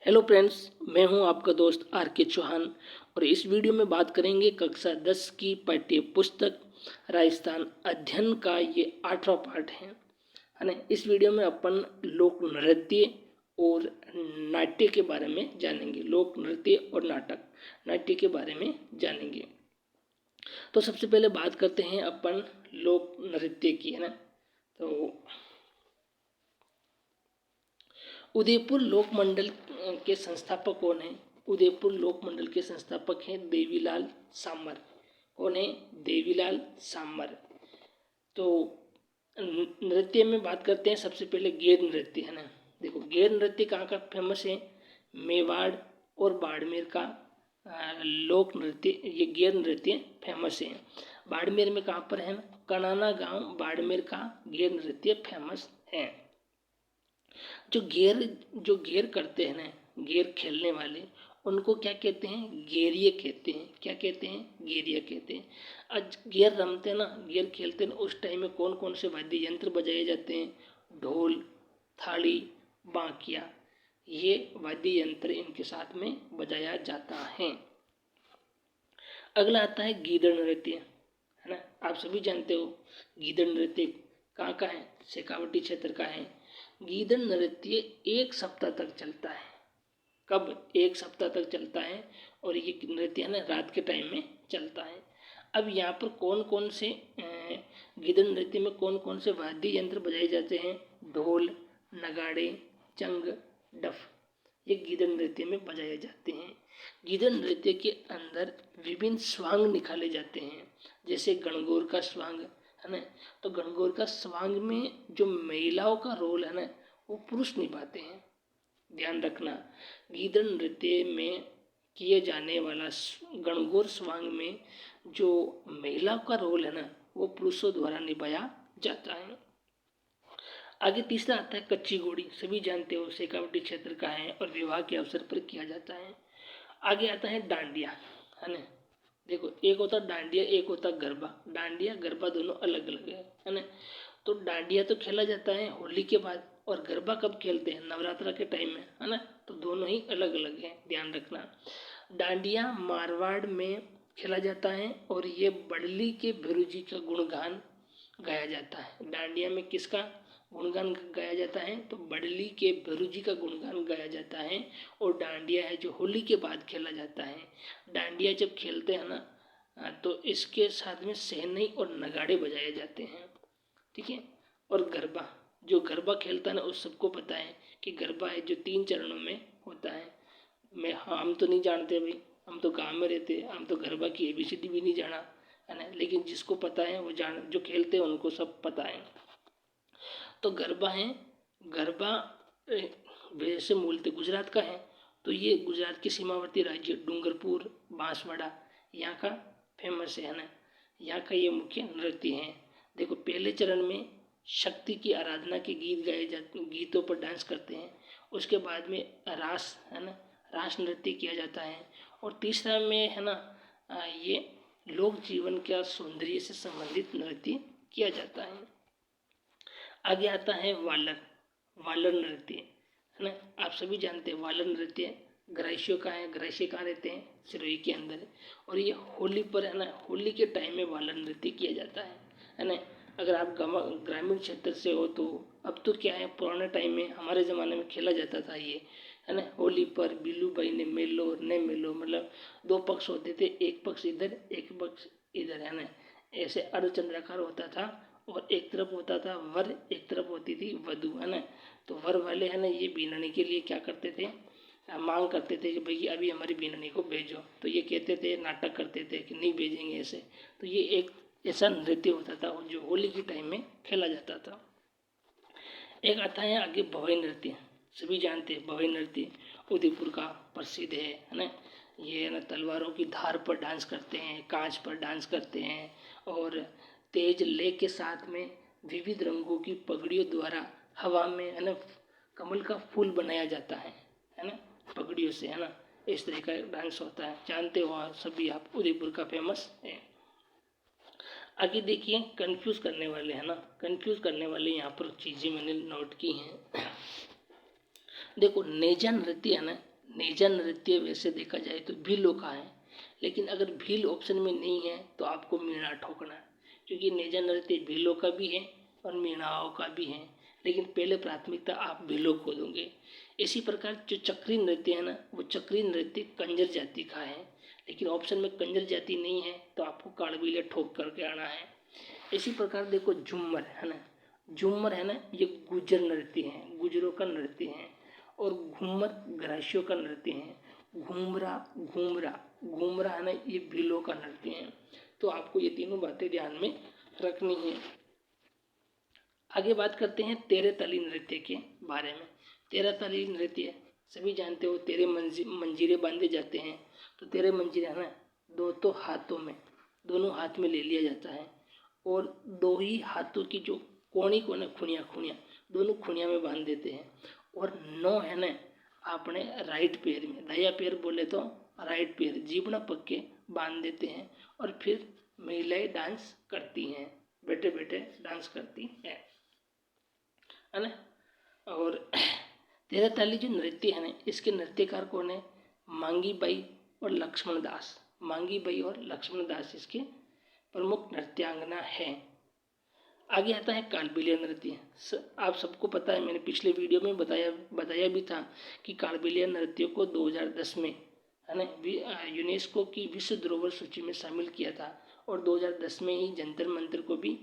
Hello friends, मैं हूं आपका दोस्त आर के चौहान और इस वीडियो में बात करेंगे कक्षा 10 की पाठ्य पुस्तक राजस्थान अध्ययन का ये 8वां पाठ है ना। इस वीडियो में अपन लोक नृत्य और नाट्य के बारे में जानेंगे। लोक नृत्य और नाट्य के बारे में जानेंगे। तो सबसे पहले बात करते हैं अपन लोक नृत्य की, है ना। तो उदयपुर लोक मंडल के संस्थापक कौन हैं? उदयपुर लोक मंडल के संस्थापक हैं देवीलाल सामर। कौन है? देवीलाल सामर। तो नृत्य में बात करते हैं सबसे पहले गेर नृत्य, है ना। देखो, गेर नृत्य कहाँ का फेमस है? मेवाड़ और बाड़मेर का लोक नृत्य, ये गेर नृत्य फेमस है। बाड़मेर में कहाँ पर है? कनाना गांव बाड़मेर का गेर नृत्य फेमस है। जो गेर करते हैं ना, गेर खेलने वाले, उनको क्या कहते हैं? गेरिए कहते हैं। क्या कहते हैं? गेरिया कहते हैं। आज गेर रमते हैं ना, गेर खेलते हैं, उस टाइम में कौन कौन से वाद्य यंत्र बजाए जाते हैं? ढोल, थाली, बांकिया, ये वाद्य यंत्र इनके साथ में बजाया जाता है। अगला आता है गीदड़ नृत्य, है ना। आप सभी जानते हो गीदड़ नृत्य कहाँ का है? शेखावटी क्षेत्र का है। गीदड़ नृत्य 1 सप्ताह तक चलता है। कब? 1 सप्ताह तक चलता है और ये नृत्य है ना रात के टाइम में चलता है। अब यहाँ पर कौन कौन से गीदड़ नृत्य में कौन कौन से वाद्य यंत्र बजाए जाते हैं? ढोल, नगाड़े, चंग, डफ, ये गीदड़ नृत्य में बजाए जाते हैं। गीदड़ नृत्य के अंदर विभिन्न स्वांग निकाले जाते हैं, जैसे गणगौर का स्वांग, है ना। तो गणगौर का स्वांग में जो महिलाओं का रोल है ना, वो पुरुष निभाते हैं। ध्यान रखना, गीदड़ नृत्य में किए जाने वाला गणगौर स्वांग में जो महिलाओं का रोल है ना, वो पुरुषों द्वारा निभाया जाता है। आगे तीसरा आता है कच्ची घोड़ी। सभी जानते हो शेखावटी क्षेत्र का है और विवाह के अवसर पर किया जाता है। आगे आता है डांडिया, है ना। देखो, एक होता डांडिया, एक होता गरबा। डांडिया गरबा दोनों अलग अलग है ना। तो डांडिया तो खेला जाता है होली के बाद, और गरबा कब खेलते हैं? नवरात्रा के टाइम में, है ना। तो दोनों ही अलग अलग हैं, ध्यान रखना। डांडिया मारवाड़ में खेला जाता है और ये बड़ली के भैरू का गुणगान गाया जाता है। डांडिया में किसका गुणगान गाया जाता है? तो बड़ली के भैरू का गुणगान गाया जाता है। और डांडिया है जो होली के बाद खेला जाता है। डांडिया जब खेलते हैं ना, तो इसके साथ में सहनई और नगाड़े बजाए जाते हैं, ठीक है। और गरबा, जो गरबा खेलता है ना, उस सबको पता है कि गरबा है जो 3 चरणों में होता है। हम तो नहीं जानते भाई, हम तो गांव में रहते, हम तो गरबा की ABCD भी नहीं जाना, है ना। लेकिन जिसको पता है वो जो खेलते हैं उनको सब पता है। तो गरबा है, गरबा वैसे मूलतः गुजरात का है। तो ये गुजरात के सीमावर्ती राज्य डूंगरपुर, बांसवाड़ा, यहाँ का फेमस है ना। यहाँ का ये मुख्य नृत्य है। देखो, पहले चरण में शक्ति की आराधना के गीत गाए जाते, गीतों पर डांस करते हैं। उसके बाद में रास, है ना, रास नृत्य किया जाता है। और तीसरा में है ना, ये लोक जीवन का सौंदर्य से संबंधित नृत्य किया जाता है। आगे आता है वालर, वालर नृत्य, है ना। आप सभी जानते हैं वालर नृत्य ग्राह्यों का है। ग्राह्य कहाँ रहते हैं? सिरोही के अंदर। और ये होली पर, है ना, होली के टाइम में वालर नृत्य किया जाता है ना। अगर आप ग्रामीण क्षेत्र से हो तो अब तो क्या है, पुराने टाइम में हमारे ज़माने में खेला जाता था ये, है ना। होली पर बिल्लू भाई ने मेलो और ने मेलो, मतलब 2 पक्ष होते थे, एक पक्ष इधर एक पक्ष इधर, है ना। ऐसे अर्धचंद्राकार होता था और एक तरफ होता था वर, एक तरफ होती थी वधू, है ना। तो वर वाले, है ना, ये बीननी के लिए क्या करते थे? मांग करते थे कि भाई अभी हमारी बीननी को भेजो। तो ये कहते थे, नाटक करते थे कि नहीं भेजेंगे ऐसे। तो ये एक ऐसा नृत्य होता था जो होली के टाइम में खेला जाता था। एक आता है आगे भवई नृत्य। सभी जानते हैं भवई नृत्य उदयपुर का प्रसिद्ध है ना। ये, है ना, तलवारों की धार पर डांस करते हैं, कांच पर डांस करते हैं और तेज लय के साथ में विविध रंगों की पगड़ियों द्वारा हवा में, है ना, कमल का फूल बनाया जाता है ना, पगड़ियों से, है ना। इस तरह का डांस होता है, जानते हो सभी आप, उदयपुर का फेमस है। आगे देखिए, कंफ्यूज करने वाले, है ना, कंफ्यूज करने वाले यहाँ पर चीज़ें मैंने नोट की हैं। देखो, नेजा नृत्य है ना, नेजा नृत्य वैसे देखा जाए तो भीलों का है, लेकिन अगर भील ऑप्शन में नहीं है तो आपको मीणा ठोकना है, क्योंकि नेजा नृत्य भीलों का भी है और मीणाओं का भी है, लेकिन पहले प्राथमिकता आप भीलों को दोगे। इसी प्रकार जो चक्री नृत्य है ना, वो चक्री नृत्य कंजर जाति का है, लेकिन ऑप्शन में कंजर जाति नहीं है तो आपको काड़बिलिया ठोक करके आना है। इसी प्रकार देखो झूमर है ना, झूमर है ना, ये गुजर नृत्य है, गुजरों का नृत्य है। और घूमर ग्रासियों का नृत्य है। घूमरा घूमरा घूमरा है ना, ये भीलों का नृत्य है। तो आपको ये तीनों बातें ध्यान में रखनी है। आगे बात करते हैं तेरे ताली नृत्य के बारे में। तेरा ताली नृत्य सभी जानते हो, तेरे मंजीरे बांधे जाते हैं। तो तेरे मंजीरे है ना, दो हाथों में, दोनों हाथ में ले लिया जाता है और दो ही हाथों की जो कोनी को ना, खुनिया खुनिया, दोनों खुनिया में बांध देते हैं। और नौ है ना, आपने राइट पैर में, दाया पैर बोले तो राइट पैर जीभना पक के बांध देते हैं। और फिर महिलाएं डांस करती हैं, बैठे बैठे डांस करती हैं, है ना। और तेरा ताली जो नृत्य है ना, इसके नृत्यकार कौन है? मांगी बाई और लक्ष्मण दास। मांगी बाई और लक्ष्मण दास इसके प्रमुख नृत्यांगना है। आगे आता है कालबेलिया नृत्य। आप सबको पता है, मैंने पिछले वीडियो में बताया भी था कि कालबेलिया नृत्य को 2010 में है ना यूनेस्को की विश्व धरोहर सूची में शामिल किया था। और 2010 में ही जंतर मंतर को भी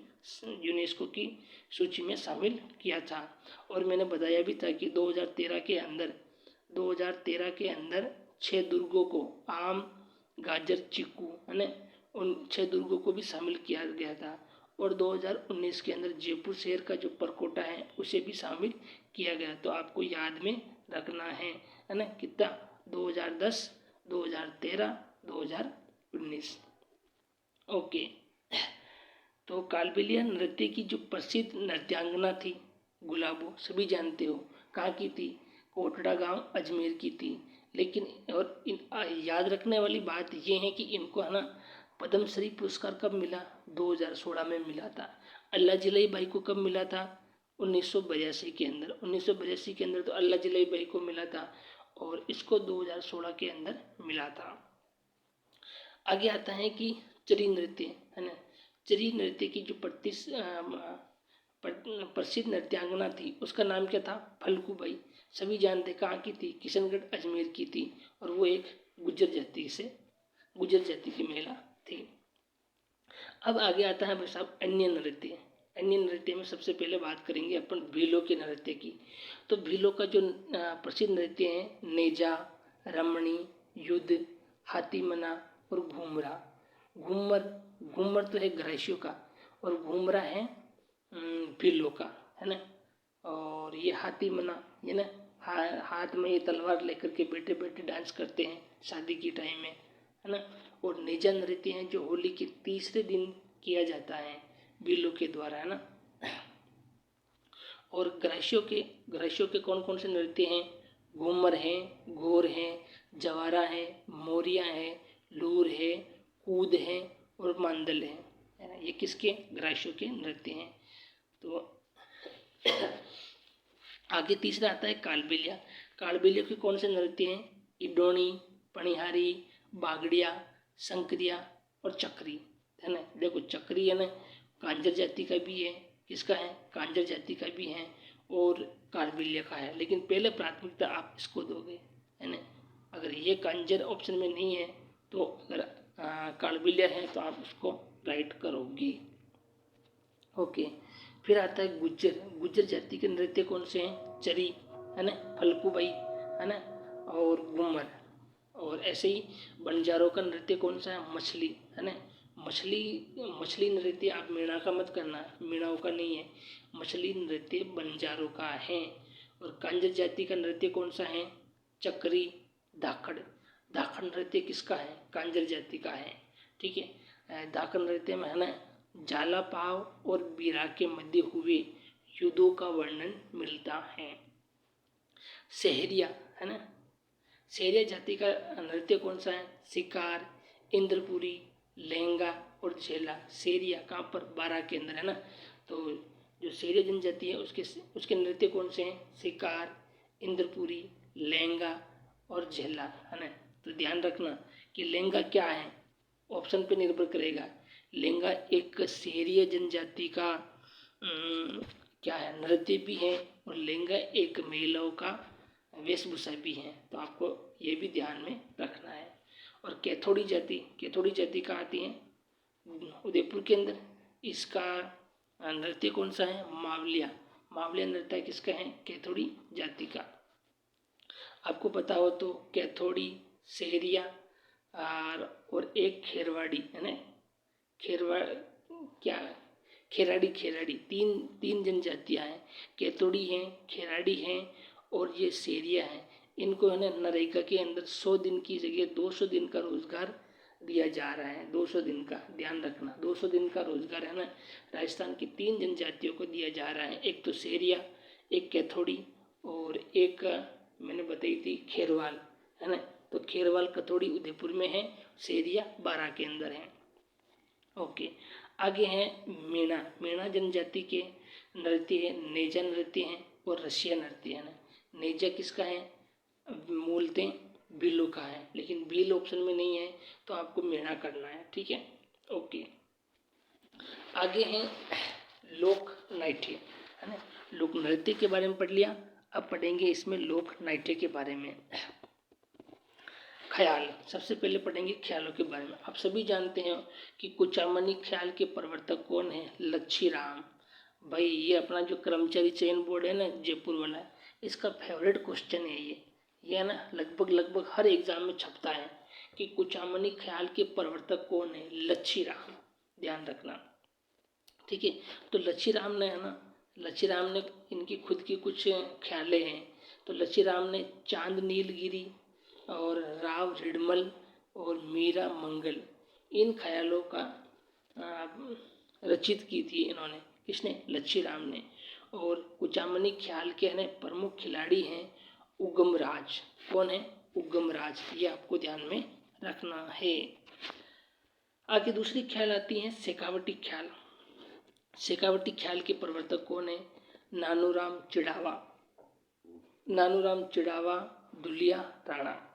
यूनेस्को की सूची में शामिल किया था। और मैंने बताया भी था कि 2013 के अंदर 6 दुर्गों को, आम, गाजर, चीकू है ना, उन 6 दुर्गों को भी शामिल किया गया था। और 2019 के अंदर जयपुर शहर का जो परकोटा है उसे भी शामिल किया गया। तो आपको याद में रखना है ना, कितना? 2010, 2013, 2019। ओके। तो कालबेलिया नृत्य की जो प्रसिद्ध नृत्यांगना थी गुलाबो, सभी जानते हो कहाँ की थी? कोटड़ा गांव अजमेर की थी। लेकिन और याद रखने वाली बात ये है कि इनको है ना पद्मश्री पुरस्कार कब मिला? 2016 में मिला था। अल्लाह जिलाई बाई को कब मिला था? 1982 के अंदर। 1982 के अंदर तो अल्लाह जिलाई बाई को मिला था और इसको 2016 के अंदर मिला था। आगे आता है कि चरी नृत्य है ना। चरी नृत्य की जो प्रसिद्ध नृत्यांगना थी उसका नाम क्या था? फल्गुबाई। सभी जानते कहाँ की थी? किशनगढ़ अजमेर की थी। और वो एक गुज्जर जाति की महिला थी। अब आगे आता है भाई साहब अन्य नृत्य। अन्य नृत्य में सबसे पहले बात करेंगे अपन भीलों के नृत्य की। तो भीलों का जो प्रसिद्ध नृत्य है नेजा, रमणी, युद्ध, हाथीमना और घूमरा। घूमर तो है ग्रासियों का और घूमरा है भीलों का, है ना। और ये हाथीमना ये ना हाथ में ये तलवार लेकर के बैठे बैठे डांस करते हैं शादी की टाइम में, है ना। और नेजा नृत्य है जो होली के तीसरे दिन किया जाता है भीलों के द्वारा, है ना। और ग्रासियों के कौन कौन से नृत्य हैं? घूमर है, घोर है, जवारा है, मोरिया है, लूर है, कूद है और मांदल है ना। ये किसके? ग्रासियों के नृत्य हैं। तो आगे तीसरा आता है कालबेलिया। कालबेलिया के कौन से नृत्य हैं? इडोनी, पणिहारी, बागड़िया, शंकरिया और चक्री, है ना। देखो चक्री है ना कांजर जाति का भी है। किसका है? कांजर जाति का भी है और कालबेलिया का है। लेकिन पहले प्राथमिकता आप इसको दोगे, है ना। अगर ये कांजर ऑप्शन में नहीं है तो अगर कालबेलिया है तो आप उसको राइट करोगे। ओके। फिर आता है गुज्जर जाति के नृत्य कौन से हैं? चरी, है ना, फल्गुबाई, है ना, और घूमर। और ऐसे ही बंजारों का नृत्य कौन सा है? मछली, है ना। मछली नृत्य आप मीणा का मत करना, मीणाओं का नहीं है। मछली नृत्य बंजारों का है। और कांजर जाति का नृत्य कौन सा है? चक्री, धाकड़। धाकड़ नृत्य किसका है? कांजर जाति का है, ठीक है। धाकड़ नृत्य में है ना जाला पाव और बीरा के मध्य हुए युद्धों का वर्णन मिलता है। सहरिया, है ना, सहरिया जाति का नृत्य कौन सा है? शिकार, इंद्रपुरी, लहंगा और झेला। सहरिया कहाँ पर? बारा के अंदर, है ना। तो जो सहरिया जनजाति है उसके नृत्य कौन से हैं? शिकार, इंद्रपुरी, लहंगा और झेला, है ना। तो ध्यान रखना कि लेंगा क्या है, ऑप्शन पे निर्भर करेगा। लेंगा एक सेरिय जनजाति का क्या है, नृत्य भी है, और लेंगा एक महिलाओं का वेशभूषा भी है। तो आपको ये भी ध्यान में रखना है। और कैथोड़ी जाति कहाँ आती है, उदयपुर के अंदर। इसका नृत्य कौन सा है, मावलिया नृत्य किसका है, कैथोड़ी जाति का। आपको पता हो तो कैथोड़ी, सेहरिया और एक खेरवाड़ी, है ना। खेरवा क्या, खेराड़ी, तीन जनजातियां हैं। कैथोड़ी हैं, खेराड़ी हैं और ये सेरिया है। इनको है ना नरेगा के अंदर 100 दिन की जगह 200 दिन का रोजगार दिया जा रहा है। 200 दिन का, ध्यान रखना, 200 दिन का रोजगार है ना राजस्थान की 3 जनजातियों को दिया जा रहा है। एक तो सेरिया, एक कैथोड़ी और एक मैंने बताई थी खेरवाल, है ना। तो खेरवाल कैथोड़ी उदयपुर में है, सेरिया बारां के अंदर है। ओके, आगे है मीणा जनजाति के नृत्य है, नेजा नृत्य है और रसिया नृत्य है ना। नेजा किसका है, मूलतः भीलों का है, लेकिन भील ऑप्शन में नहीं है तो आपको मीणा करना है, ठीक है। ओके, आगे है लोक नाट्य, है ना। लोक नृत्य के बारे में पढ़ लिया, अब पढ़ेंगे इसमें लोक नाट्य के बारे में। ख्याल, सबसे पहले पढ़ेंगे ख्यालों के बारे में। आप सभी जानते हैं कि कुचामनी ख्याल के प्रवर्तक कौन है, लच्छी राम। भाई ये अपना जो कर्मचारी चयन बोर्ड है ना जयपुर वाला, इसका फेवरेट क्वेश्चन है ये है ना, लगभग हर एग्जाम में छपता है कि कुचामनी ख्याल के प्रवर्तक कौन है, लच्छी राम। ध्यान रखना, ठीक है। तो लच्छी राम ने, है ना, लच्छी राम ने इनकी खुद की कुछ ख्यालें हैं। तो लच्छी राम ने चांद नीलगिरी और राव रिडमल और मीरा मंगल, इन ख्यालों का रचित की थी इन्होंने, किसने, लच्छी राम ने। और कुचामनी ख्याल के है प्रमुख खिलाड़ी हैं उगमराज। कौन है, उगमराज, ये आपको ध्यान में रखना है। आगे दूसरी ख्याल आती है शेखावटी ख्याल। शेखावटी ख्याल के प्रवर्तक कौन है, नानूराम चिड़ावा, दुलिया राणा।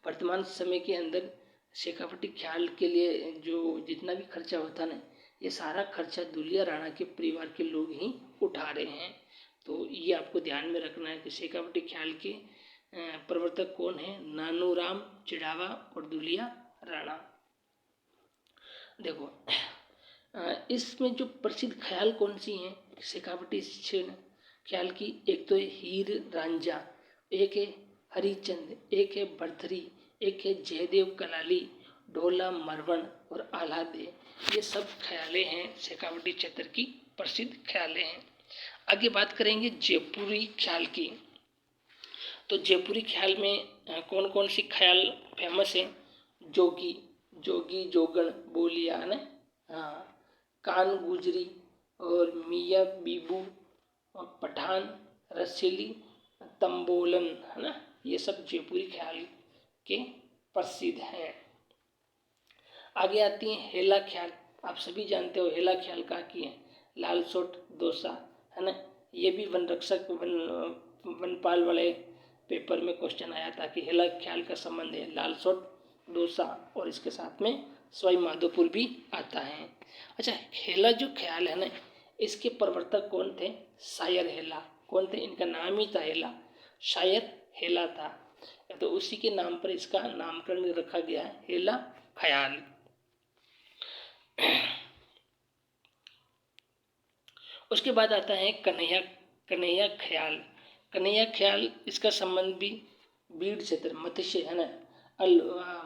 वर्तमान समय के अंदर शेखावटी ख्याल के लिए जो जितना भी खर्चा होता है ना, ये सारा खर्चा दुलिया राणा के परिवार के लोग ही उठा रहे हैं। तो ये आपको ध्यान में रखना है कि शेखावटी ख्याल के प्रवर्तक कौन है, नानूराम चिड़ावा और दुलिया राणा। देखो इसमें जो प्रसिद्ध ख्याल कौन सी हैं शेखावटी ख्याल की, एक तो है हीर रांझा, एक है हरिचंद, एक है भरथरी, एक है जयदेव कलाली, ढोला मरवन और आह्लादे। ये सब ख्यालें हैं शेखावटी क्षेत्र की प्रसिद्ध ख्यालें हैं। आगे बात करेंगे जयपुरी ख्याल की। तो जयपुरी ख्याल में कौन कौन सी ख्याल फेमस है, जोगी जोगण बोलिया, है ना, हाँ, कान गुजरी और मियाँ बीबू और पठान, रसीली, तंबोलन, है ना, ये सब जयपुरी ख्याल के प्रसिद्ध हैं। आगे आती है हेला ख्याल। आप सभी जानते हो हेला ख्याल कहाँ की है, लालसोट दौसा, है ना। ये भी वनपाल वाले पेपर में क्वेश्चन आया था कि हेला ख्याल का संबंध है लालसोट दौसा, और इसके साथ में सवाई माधोपुर भी आता है। अच्छा, हेला जो ख्याल है ना, इसके प्रवर्तक कौन थे, शायर हेला। कौन थे, इनका नाम ही था हेला, शायर हेला था, तो उसी के नाम पर इसका नामकरण रखा गया है, हेला ख्याल। उसके बाद आता है कन्हैया ख्याल। इसका संबंध भी बीड़ क्षेत्र, मत्स्य, है ना,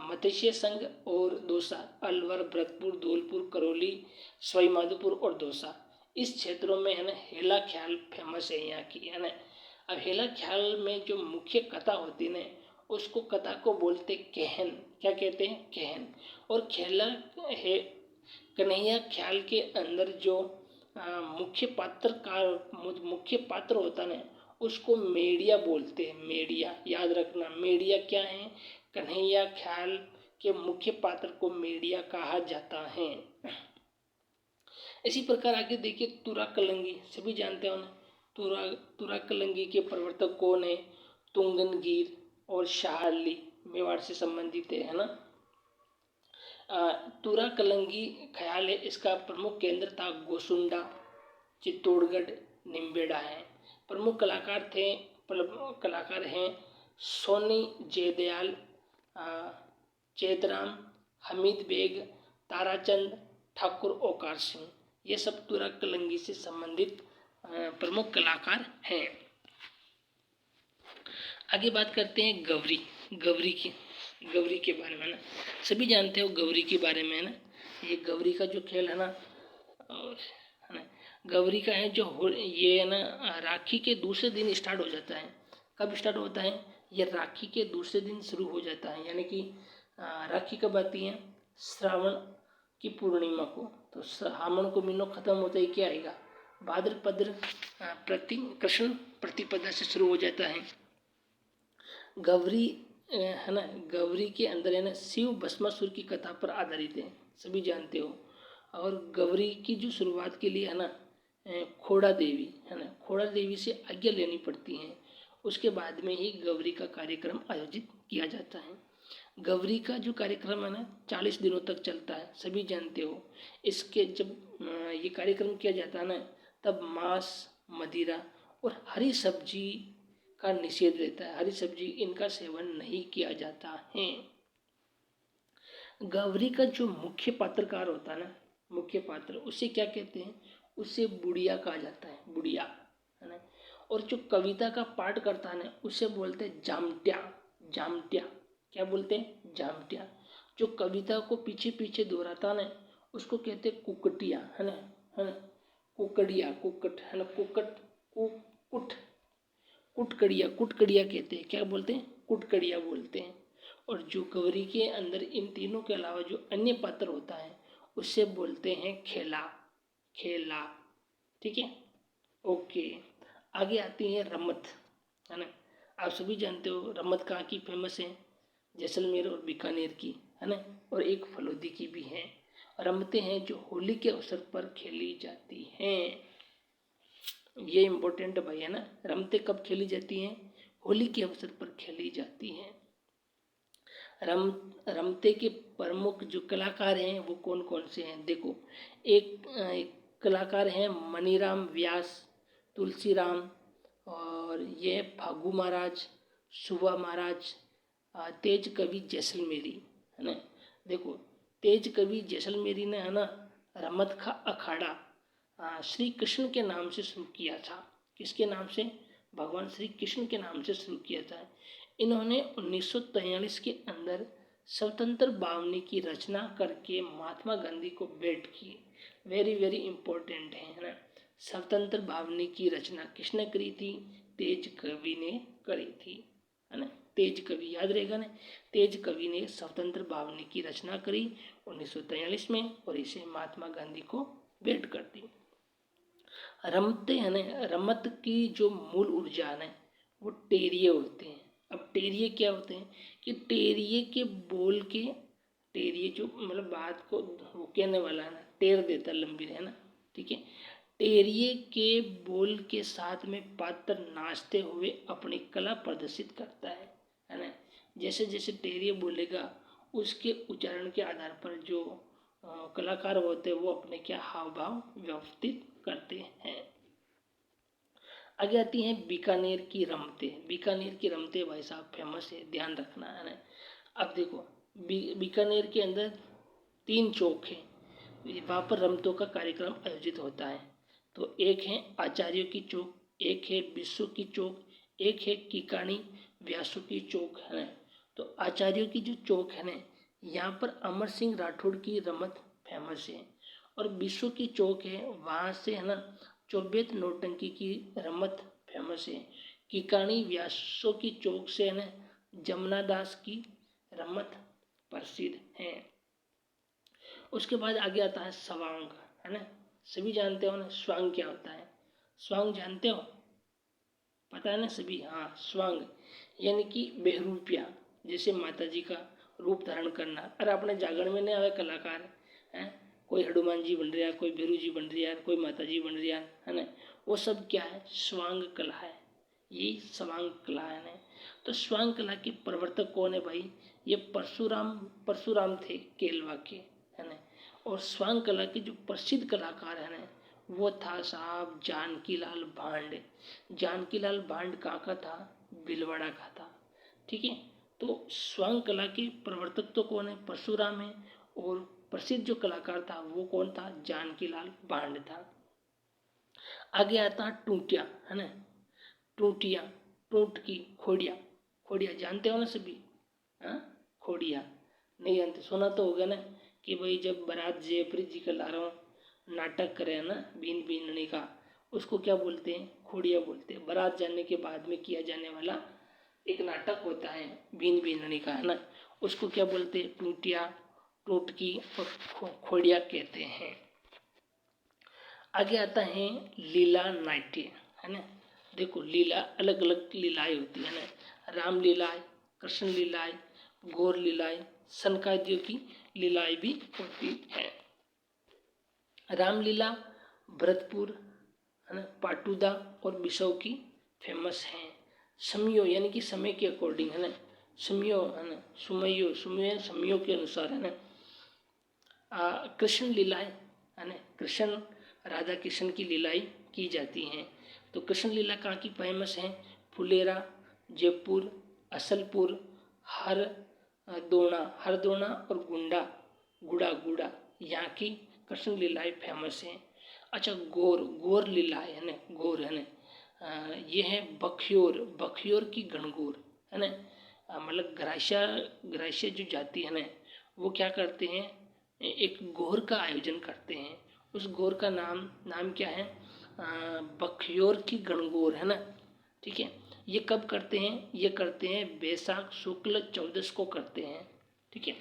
मत्स्य संघ और दौसा, अलवर, भरतपुर, धौलपुर, करौली, सवाई माधोपुर और दौसा, इस क्षेत्रों में, है ना, हेला ख्याल फेमस है यहाँ की, है ना। अब हेला ख्याल में जो मुख्य कथा होती है ना, उसको कथा को बोलते कहन। क्या कहते हैं, कहन। और कन्हैया ख्याल के अंदर जो मुख्य पात्र होता है, उसको मेड़िया बोलते हैं, मेड़िया, याद रखना। मेड़िया क्या है, कन्हैया ख्याल के मुख्य पात्र को मेड़िया कहा जाता है। इसी प्रकार आगे देखिए तुरा कलंगी, सभी जानते हो ना, तुरा कलंगी के प्रवर्तक कौन है, तुंगनगीर और शाहली मेवाड़ से संबंधित है ना। तुरा कलंगी ख्याल है, इसका प्रमुख केंद्र था गोसुंडा, चित्तौड़गढ़, निम्बेड़ा है। प्रमुख कलाकार हैं सोनी जयदयाल, चेतराम, हमीद बेग, ताराचंद, ठाकुर ओकार सिंह। ये सब तुरा कलंगी से संबंधित प्रमुख कलाकार हैं। आगे बात करते हैं गवरी के बारे में ना। सभी जानते हो गवरी के बारे में ना। ये गवरी का जो खेल है ना, और है ना, गवरी का है जो ये है ना राखी के दूसरे दिन स्टार्ट हो जाता है। कब स्टार्ट होता है? ये राखी के दूसरे दिन शुरू हो जाता है। यानी कि राखी कब आती है? श्रावण की पूर्णिमा को। तो श्रावण को महीनों खत्म होता ही क्या आएगा? भाद्रपद कृष्ण प्रतिपदा से शुरू हो जाता है। गवरी है ना, गवरी के अंदर है ना शिव भस्मासुर की कथा पर आधारित है, सभी जानते हो। और गवरी की जो शुरुआत के लिए है ना खोड़ा देवी है ना, खोड़ा देवी से आज्ञा लेनी पड़ती है। उसके बाद में ही गवरी का कार्यक्रम आयोजित किया जाता है। गवरी का जो कार्यक्रम है ना 40 दिनों तक चलता है, सभी जानते हो। इसके जब ये कार्यक्रम किया जाता है ना, तब मांस, मदिरा और हरी सब्जी का निषेध रहता है। हरी सब्जी इनका सेवन नहीं किया जाता है। गवरी का जो मुख्य पात्रकार होता है ना, मुख्य पात्र, उसे क्या कहते हैं? उसे बुढ़िया कहा जाता है, बुढ़िया है ना। और जो कविता का पाठ करता है ना, उसे बोलते हैं जामट्या। जामट्या क्या बोलते हैं? जामट्या। जो कविता को पीछे पीछे दोहराता ना, उसको कहते हैं कुकटिया है ना, है ना, कुकड़िया, कुकट है ना, कुकट, कुट, कुटकड़िया कहते हैं। क्या बोलते हैं? कुटकड़िया बोलते हैं। और जो गवरी के अंदर इन तीनों के अलावा जो अन्य पात्र होता है, उससे बोलते हैं खेला, खेला। ठीक है, ओके। आगे आती है रमत है ना। आप सभी जानते हो रमत कहाँ की फेमस है? जैसलमेर और बीकानेर की है ना, और एक फलोदी की भी है। रमते हैं जो होली के अवसर पर खेली जाती हैं। ये इम्पोर्टेंट भाई है ना। रमते कब खेली जाती हैं? होली के अवसर पर खेली जाती हैं। रमते के प्रमुख जो कलाकार हैं वो कौन कौन से हैं? देखो, एक कलाकार हैं मनीराम व्यास, तुलसीराम, और ये फागू महाराज, सुबा महाराज, तेज कवि जैसलमेरी है ना। देखो, तेज कवि जैसलमेरी ने है ना रमत का अखाड़ा श्री कृष्ण के नाम से शुरू किया था। किसके नाम से? भगवान श्री कृष्ण के नाम से शुरू किया था। इन्होंने 1943 के अंदर स्वतंत्र बावनी की रचना करके महात्मा गांधी को भेंट की। वेरी वेरी इंपॉर्टेंट है ना। स्वतंत्र बावनी की रचना किसने करी थी? तेज कवि ने करी थी है ना। तेज कवि याद रहेगा ना। तेज कवि ने स्वतंत्र बावनी की रचना करी 1943 में, और इसे महात्मा गांधी को भेंट कर दी। रमते है ना, रमत की जो मूल ऊर्जा है वो टेरिये होते हैं। अब टेरिये क्या होते हैं? कि टेरिये के बोल के, टेरिये जो मतलब बात को वो कहने वाला है ना, टेर देता लंबी है ना। ठीक है, टेरिये के बोल के साथ में पात्र नाचते हुए अपनी कला प्रदर्शित करता है ना। जैसे जैसे टेरिये बोलेगा उसके उच्चारण के आधार पर जो कलाकार होते हैं वो अपने क्या हाव भाव व्यवस्थित करते हैं। आगे आती हैं बीकानेर की रमते। बीकानेर की रमते भाई साहब फेमस है, ध्यान रखना है ना। अब देखो, बीकानेर के अंदर 3 चौक हैं, वहाँ पर रमतों का कार्यक्रम आयोजित होता है। तो एक है आचार्यों की चौक, एक है बिस्सू की चौक, एक है किकाणी व्यासों की चौक है ना। तो आचार्यों की जो चौक है ना, यहाँ पर अमर सिंह राठौड़ की रमत फेमस है। और बिस्सू की चौक है, वहाँ से है ना चौबेत नौटंकी की रमत फेमस है। किकाणी व्यासों की चौक से है ना जमुना दास की रमत प्रसिद्ध है। उसके बाद आगे आता है स्वांग है ना। सभी जानते हो ना स्वांग क्या होता है? स्वांग जानते हो? पता है ना सभी? हाँ, स्वांग यानी कि बहरूपिया, जैसे माता जी का रूप धारण करना। अरे अपने जागरण में नहीं आवे कलाकार हैं, कोई हनुमान जी बन रहा, कोई बेरू जी बन रहा, कोई माता जी बन रहा है ना। वो सब क्या है? स्वांग कला है। ये स्वांग कला है। तो स्वांग कला के प्रवर्तक कौन है भाई? ये परशुराम थे केलवा के, है ना। और स्वांग कला के जो प्रसिद्ध कलाकार है ना, वो था साहब जानकीलाल भांड। जानकीलाल भांड कहाँ का था? भीलवाड़ा का था। ठीक है। तो स्वांग कला के प्रवर्तक तो कौन है? परशुराम है। और प्रसिद्ध जो कलाकार था वो कौन था? जानकीलाल भांड था। आगे आता टूटिया, है ना। टूटिया, टूट की खोड़िया, खोड़िया जानते हो ना सभी? हाँ, खोड़िया नहीं जानते? सुना तो होगा ना कि भाई जब बारात जयप्रीत जी का ला रहा हूँ नाटक करे ना बीन बीनने का, उसको क्या बोलते हैं? खोड़िया बोलते हैं। बारात जाने के बाद में किया जाने वाला एक नाटक होता है बीन बीनने का, है ना, उसको क्या बोलते हैं? टूटिया, टूटकी और खोड़िया कहते हैं। आगे आता है लीला नाट्य, है ना। देखो लीला, अलग अलग लीलाएं होती है ना। राम लीलाएं, कृष्ण लीलाएं, गौर लीलाएं, सनकादियों की लीलाएं भी होती है। रामलीला भरतपुर, है ना, पाटुदा और बिसौ की फेमस है। समयो यानी कि समय के अकॉर्डिंग, है ना, समयो, है ना, सुमयो, सुमय समयों के अनुसार, है ना। कृष्ण लीलाएं, है ना, कृष्ण राधा कृष्ण की लीलाएं की जाती हैं। तो कृष्ण लीला कहाँ की फेमस है? फुलेरा, जयपुर, असलपुर, हरदोना और गुंडा, गुड़ा यहाँ की कृष्ण लीलाएं फेमस हैं। अच्छा, गौर लीलाएं, है ना, गौर, है ना, ये है बखियोर की गणगौर, है ना। मतलब ग्राह्य जो जाति है ना, वो क्या करते हैं? एक गौर का आयोजन करते हैं। उस गौर का नाम क्या है? बखियोर की गणगौर, है ना। ठीक है। ये कब करते हैं? ये करते हैं बैसाख शुक्ल 14 को करते हैं। ठीक है।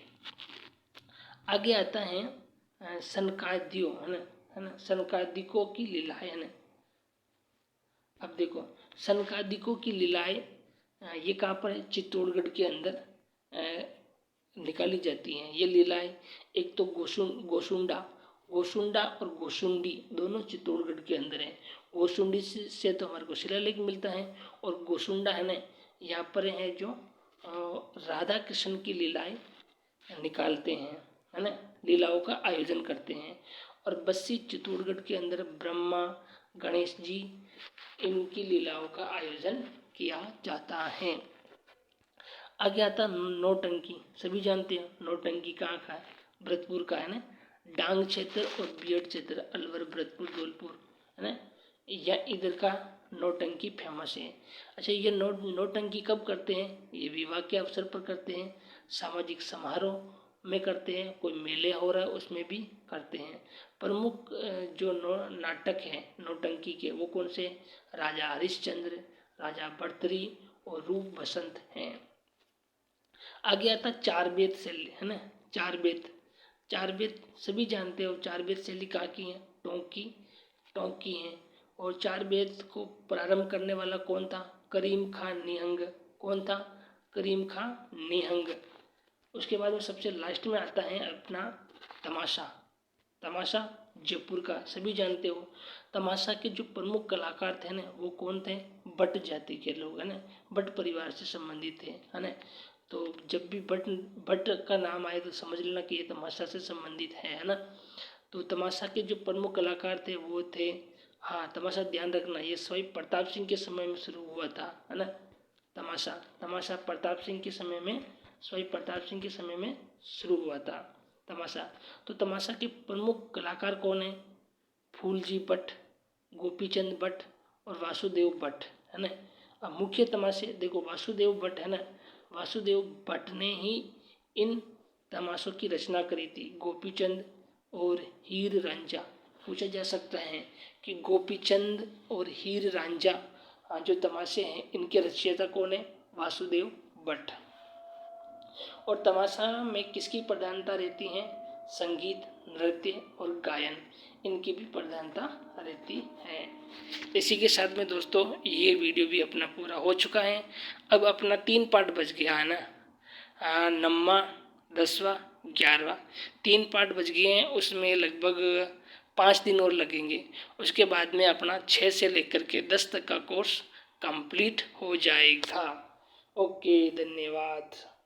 आगे आता है सनकादियों, है ना, सनकादिकों की लीलाएं, है ना। अब देखो सनकादिकों की लीलाएं ये कहाँ पर है? चित्तौड़गढ़ के अंदर निकाली जाती हैं ये लीलाएं। एक तो गोसुंडा और गोसुंडी दोनों चित्तौड़गढ़ के अंदर है। गोसुंडी से तो हमारे को शिलालेख मिलता है, और गोसुंडा, है ना, यहाँ पर है जो राधा कृष्ण की लीलाएं निकालते हैं, है ना, लीलाओं का आयोजन करते हैं। और बस्सी चित्तौड़गढ़ के अंदर ब्रह्मा गणेश जी इनकी लीलाओं का आयोजन किया जाता है। आगे आता नौटंकी, सभी जानते हैं नौटंकी कहाँ का है? भरतपुर का, है ना। डांग क्षेत्र और बियड क्षेत्र, अलवर, भरतपुर, धौलपुर, है ना, या इधर का नौटंकी फेमस है। अच्छा, ये नौटंकी कब करते हैं? ये विवाह के अवसर पर करते हैं, सामाजिक समारोह में करते हैं, कोई मेले हो रहा है उसमें भी करते हैं। प्रमुख जो नाटक हैं नौटंकी के वो कौन से? राजा हरिश्चंद्र, राजा भर्तरी और रूप बसंत हैं। आगे आता चार बेत शैली, है ना। चार बेत सभी जानते हो। चार बेत शैली कहाँ की है? टोंकी है। और चार बेत को प्रारंभ करने वाला कौन था? करीम खां निहंग। कौन था? करीम खां निहंग। उसके बाद में सबसे लास्ट में आता है अपना तमाशा जयपुर का, सभी जानते हो। तमाशा के जो प्रमुख कलाकार थे ना वो कौन थे? भट्ट जाति के लोग, है ना, भट्ट परिवार से संबंधित थे, है ना। तो जब भी भट्ट का नाम आए तो समझ लेना कि ये तमाशा से संबंधित है ना। तो तमाशा के जो प्रमुख कलाकार थे वो थे, हाँ तमाशा ध्यान रखना, ये सवाई प्रताप सिंह के समय में शुरू हुआ था, है ना। तमाशा प्रताप सिंह के समय में, सवाई प्रताप सिंह के समय में शुरू हुआ था तमाशा। तो तमाशा के प्रमुख कलाकार कौन है? फूलजी भट्ट, गोपीचंद भट्ट और वासुदेव भट्ट, है ना। अब मुख्य तमाशे देखो, वासुदेव भट्ट, है ना, वासुदेव भट्ट ने ही इन तमाशों की रचना करी थी, गोपीचंद और हीर रांझा। पूछा जा सकता है कि गोपीचंद और हीर रांझा जो तमाशे हैं इनके रचयिता कौन है? वासुदेव भट्ट। और तमाशा में किसकी प्रधानता रहती है? संगीत, नृत्य और गायन, इनकी भी प्रधानता रहती है। इसी के साथ में दोस्तों ये वीडियो भी अपना पूरा हो चुका है। अब अपना 3 पार्ट बच गया है ना, 9वां, 10वां, 11वां, 3 पार्ट बच गए हैं। उसमें लगभग 5 दिन और लगेंगे। उसके बाद में अपना 6 से लेकर के 10 तक का कोर्स कंप्लीट हो जाएगा। ओके, धन्यवाद।